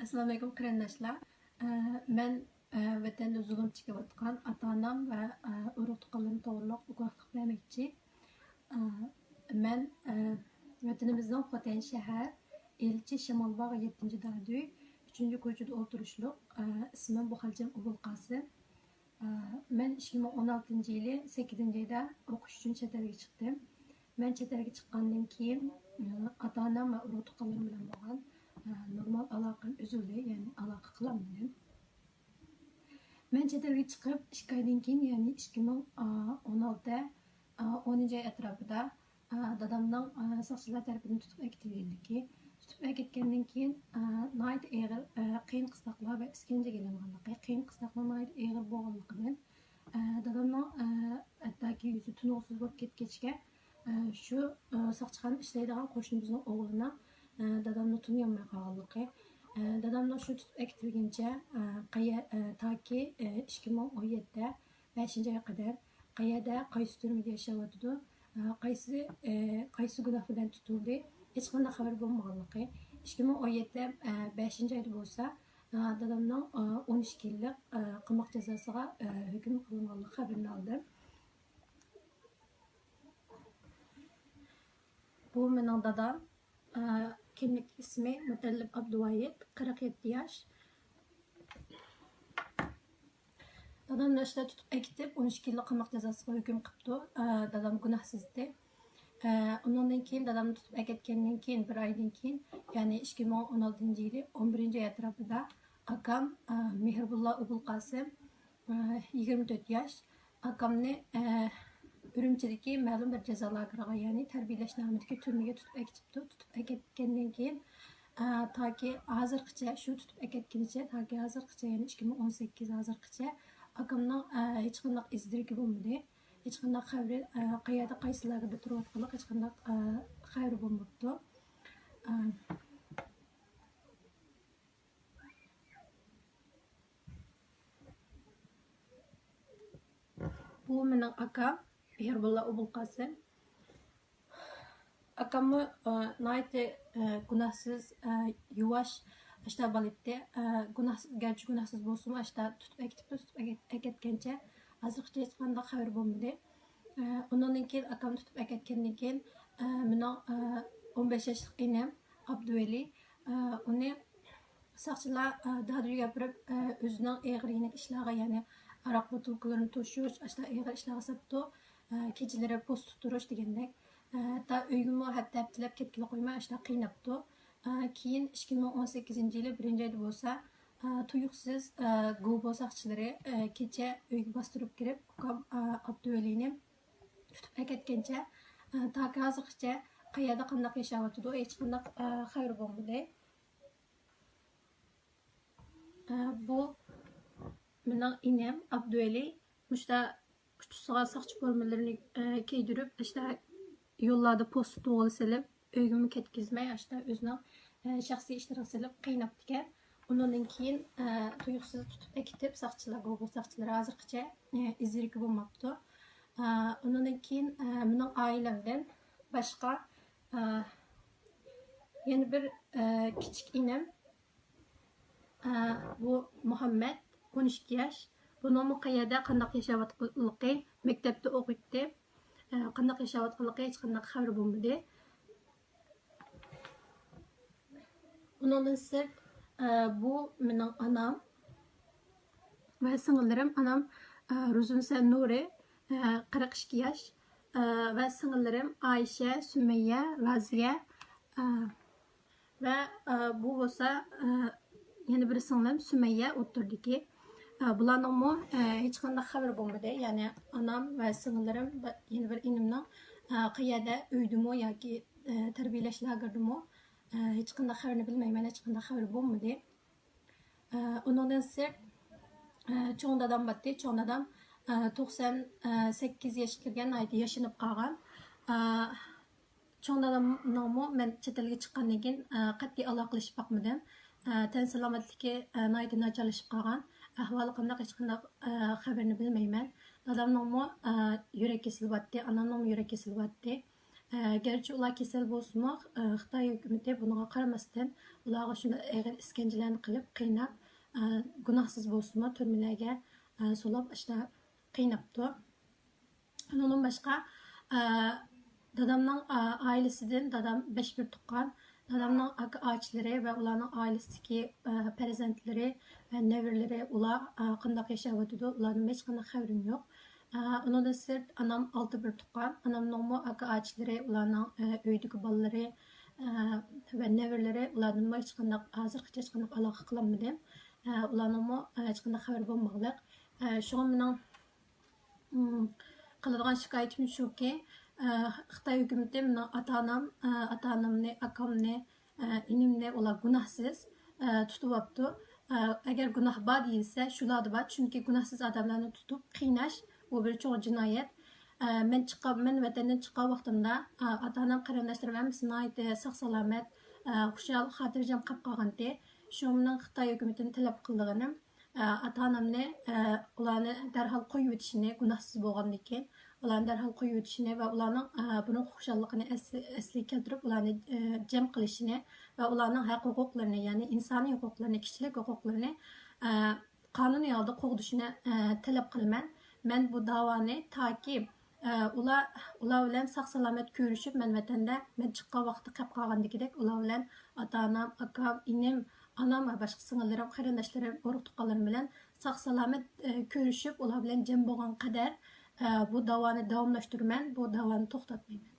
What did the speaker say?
Assalomu alaykum qarindoshlar. Men vatanda zulm chekayotgan ota-onam va urug' tuqqanlarim to'g'riliq guvohlik bermoqchi. Men vatanimizning Xotan shahar Elchi Shamolbog' 7-darduy 3-ko'chada o'tirishliq. Ismim Buxalchan Ubul Qosim. Men 2016-yili 8-oyda o'qish uchun chet elga chiqdim. Men chet elga chiqqandan keyin ota-onam va urug' tuqqanlarim bilan bo'lgan normal aloqam uzildi, ya'ni aloqa qilolmadim. Men chet elga chiqib 2 oydan keyin, ya'ni 2016 10-oy atrofida dadamning soqchilar tarafidan tutib akitilganligi, tutib akitgandan keyin nihoyat og'ir qiyin qistoqlar va iskanjaga ilinganligi, qiyin qistoqlar nihoyat og'ir bo'lganligidan dadamning hattoki yuzi tunuqsiz bo'lib ketgachga shu soqchixona ishlaydigan qo'shnimizning o'g'lini dadamni tunuyolmay qolganligi, dadamni shu tutib akitilguncha toki 2017 5-oyga qadar qayerda qaysi turmada yashayotdi, qaysi gunoh bilan tutildi, hech qanday xabar bo'lmaganligi. 2017 5-oyda bo'lsa dadamning 12 yillik qamoq jazosiga hukm qilinganligi xabarini oldim. Bu mening dadam, kimlik ismi Mutallib Abduvoyid, 47 yosh. Dadamni ishda tutib akitib 12 yillik qamoq jazosiga hukm qilibdi. Dadam gunohsizdi. Undan keyin dadamni tutib akitgandan keyin 1 oydan keyin, ya'ni 2016-yili 11-oy atrofida akam Mehribullo Ubul Qosim 24 yosh. Akamni Urumchidagi ma'lum bir jazo lageriga, ya'ni tarbiyalash nomidagi turmaga tutib akitibdi. Tutib akitgandan keyin toki hozirgacha shu tutib akitgunicha, toki hozirgacha, ya'ni 2018 hozirgacha akamning hech qanday izdirki bo'lmadi. Hech qanday xabari qayerda qaysi lagerda turayotganligi hech qanday xabari bo'lmabdi. Bu mening akam Mehribullo Ubul Qosim. Akamni nihoyat gunohsiz, yuvosh ishda bo'libdi. Garchi gunohsiz bo'lsa-mu, ishda tutib akitgancha hozirgacha hech qanday xabar bo'lmadi. Undan keyin akam tutib akitgandan keyin mening 15 yoshlik inam Abduveli uni soqchilar dadriga gapirib o'zining eg'rilik ishlariga, ya'ni aroq butulkalarini to'shish, ashta og'ir ishlarga sapdi, kechalari post tutirish degandek. Hatta uyg'imi hatto tilab ketgili qo'ymay ashta qiynabdi. Keyin 2018-yili 1-oyda bo'lsa, tuyuqsiz Goobo soqchilari kecha uyga bostirib kirib, Abduvelini tutib akitgancha toki hozirgacha qayerda qanday yashayotdi, hech qanday xabar bo'lmadi. Bu mening inam Abduveli mushta kuchsiga soqchi formalarini kiydirib, ashta yo'llarda post to'g'ri silib, uyg'imi ketkizmay, ashta o'zining shaxsiy ishlariga silib qiynab ekan. Undan keyin tuyuqsiz tutib akitib, soqchilar, Google soqchilari hozirgacha izirki bo'lmabdi. Undan keyin mening oilamdan boshqa yana bir kichik inam, bu Muhammad 12 yosh. Bunun qayerda qanday yashayotganligi, maktabda o'qiydi. Qanday yashayotganligi hech qanday xabar bo'lmadi. Undan sirt bu mening onam va singillarim. Onam Ruzunsa Nuri 42 yosh va singillarim Aisha, Sumayya, Raziya va bu bo'lsa yana bir singlim Sumayya o'tirdiki. Bularning hech qanday xabar bo'lmadi. Ya'ni onam va singillarim yana bir inimning qayerda uydimi yoki tarbiyalash lageridimi hech qanday xabarini bilmayman, hech qanday xabar bo'lmadi. Undan sirt cho'ng dadam batdi. Cho'ng dadam 98 yoshga kirgan, aytib yashinib qolgan. Cho'ng dadamning men chet elga chiqqandan keyin qat'iy aloqalashib boqmadim. Tan salomatligi nihoyat nacharlashib qolgan. Ahvoli qanday hech qanday xabarini bilmayman. Dadamning yurak kesilyapti, onamning yurak kesilyapti. Gerçi ular kasal bo'lsa-mu, Xitoy hukumati bunga qaramasdan ularga shuni og'ir iskanjalarni qilib, qiynab, gunohsiz bo'lsa-mu turmalarga solib, ishda qiynabdi. Ondan başqa dadamның ailəsidən dadam 5 bir tuqqan. Dadamның ağaçları və onların ailəsidəki farzandları və nəvərləri ular qandaq yaşayıbdı. Ulardan heç qanday xəbərim yox. Ondan sırt anam 6 bir tuqqan. Anamның ağaçları, ularның öydəki balaları və nəvərləri ulardan heç qanday hazırgacha heç qanday aloqa qılmadım. Ularның heç qanday xəbər olmaqlıq. Şoň mening qiladigan shikoyatim shuki, Xitoy hukumati meni ota-onamni, akamni, inimni ular gunohsiz tutib olibdi. Agar gunoh bor deyilsa, shularni bor, chunki gunohsiz odamlarni tutib qiynash bu bir cho'ng jinoyat. Men vatandan chiqqan vaqtimda ota-onam, qarindoshlarim hammasi nihoyatda sog'-salomat, xushal, xotirjam qolib qolgandi. Shu mening Xitoy hukumatini talab qilganim ota-onamni ularni darhol qo'yib o'tishini, gunohsiz bo'lgandan keyin ularni darhol qo'yib o'tishini va ularning buning xushalligini asliga keltirib ularni jam qilishini va ularning haq-huquqlarini, ya'ni insoniy huquqlarini, kishilik huquqlarini qonuniy yo'lda qo'g'dishini talab qilaman. Men bu da'voni toki ular bilan sog'-salomat ko'rishib, men vatanda men chiqqan vaqtda qolib qolgandagidek ular bilan ota-onam, akam, inim, anam va boshqa sing'illarim, qarindoshlarim, urug' tuqqanlarim bilan sog'-salomat ko'rishib, ular bilan jam bo'lgan qadar bu da'voni davomlashtiraman, bu da'voni to'xtatmayman.